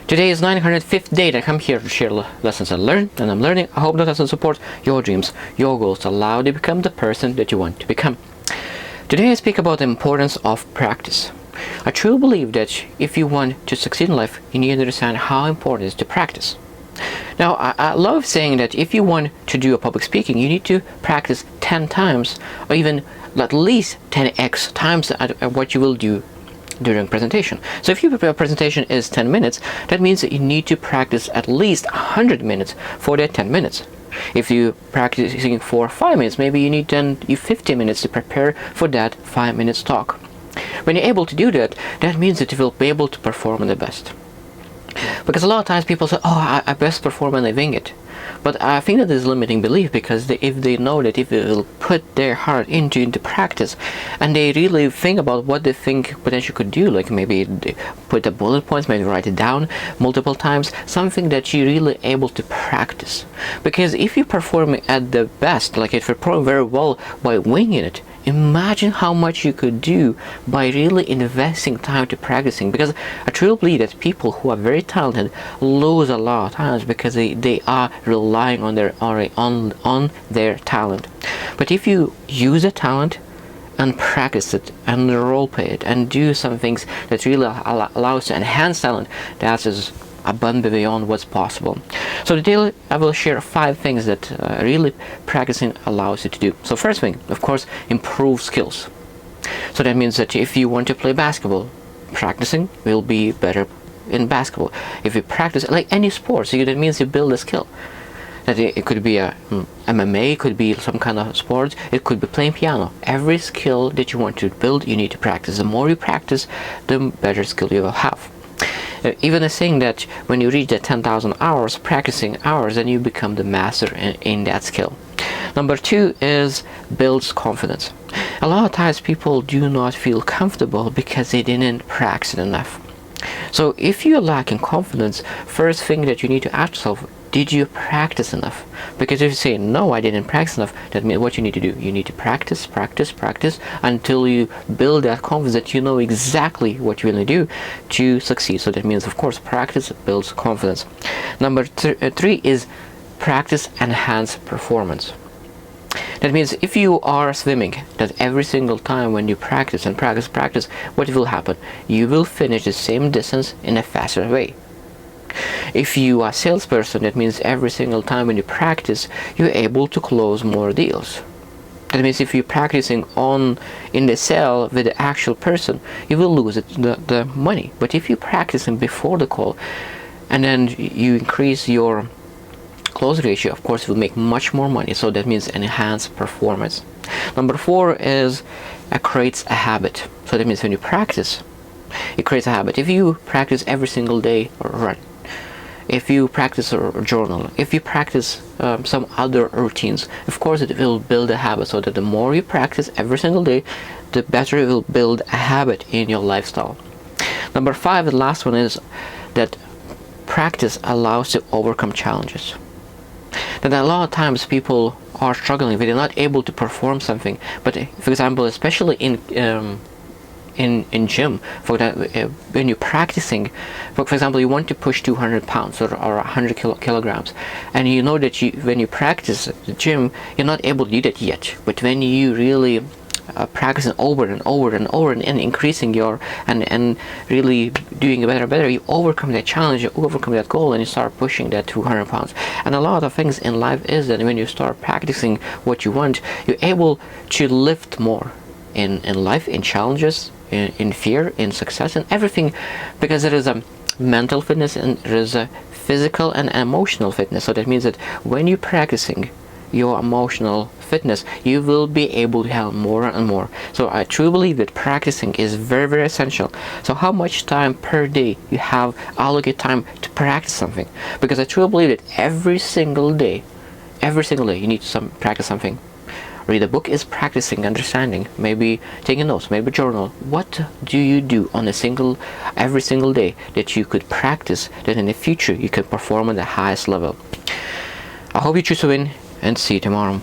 Today is 905th day that I come here to share lessons I learned and I'm learning. I hope that lessons support your dreams, your goals, allow you to become the person that you want to become. Today I speak about the importance of practice. I truly believe that if you want to succeed in life, you need to understand how important it is to practice. Now, I love saying that if you want to do a public speaking, you need to practice 10 times or even at least 10x times at what you will do during presentation. So if your presentation is 10 minutes, that means that you need to practice at least 100 minutes for that 10 minutes. If you practicing for 5 minutes, maybe you need 50 minutes to prepare for that 5 minutes talk. When you're able to do that, that means that you will be able to perform the best. Because a lot of times people say, oh, I best perform when I wing it. But I think that is limiting belief, because if they know that if they will put their heart into practice and they really think about what they think potentially could do, like maybe they put the bullet points, maybe write it down multiple times, something that you're really able to practice. Because if you perform at the best, like if you perform very well by winging it, imagine how much you could do by really investing time to practicing. Because I truly believe that people who are very talented lose a lot of times because they are relying on their talent. But if you use a talent and practice it and role play it and do some things that really allows to enhance talent, that is above and beyond what's possible. So today I will share 5 things that really practicing allows you to do. So first thing, of course, improve skills. So that means that if you want to play basketball, practicing will be better in basketball. If you practice like any sport, so that means you build a skill. That it could be a MMA, it could be some kind of sport, it could be playing piano. Every skill that you want to build, you need to practice. The more you practice, the better skill you will have. Even a saying that when you reach the 10,000 hours, practicing hours, then you become the master in that skill. Number 2 is builds confidence. A lot of times people do not feel comfortable because they didn't practice enough. So if you're lacking confidence, first thing that you need to ask yourself, did you practice enough? Because if you say, no, I didn't practice enough, that means what you need to do, you need to practice until you build that confidence that you know exactly what you're going to do to succeed. So that means, of course, practice builds confidence. Number 3 is practice enhance performance. That means if you are swimming, that every single time when you practice, what will happen? You will finish the same distance in a faster way. If you are a salesperson, that means every single time when you practice, you're able to close more deals. That means if you're practicing in the sale with the actual person, you will lose the money. But if you're practicing before the call, and then you increase your close ratio, of course, you will make much more money. So that means enhance performance. Number 4 is creates a habit. So that means when you practice, it creates a habit. If you practice every single day or run, if you practice a journal, if you practice some other routines, of course it will build a habit. So that the more you practice every single day, the better it will build a habit in your lifestyle. Number 5, the last one, is that practice allows you to overcome challenges. That a lot of times people are struggling, they're not able to perform something. But for example, especially in gym, for that, when you're practicing, for example, you want to push 200 pounds or 100 kilograms, and you know that when you practice the gym, you're not able to do that yet. But when you really practicing over and increasing your and really doing better, you overcome that challenge, you overcome that goal, and you start pushing that 200 pounds. And a lot of things in life is that when you start practicing what you want, you're able to lift more in life, in challenges, in fear, in success, and everything, because there is a mental fitness and there is a physical and emotional fitness. So that means that when you're practicing your emotional fitness, you will be able to have more and more. So I truly believe that practicing is very, very essential. So how much time per day you have allocate time to practice something? Because I truly believe that every single day you need to practice something. Read a book is practicing understanding, maybe taking notes, maybe journal. What do you do on every single day that you could practice, that in the future you can perform at the highest level? I hope you choose to win, and see you tomorrow.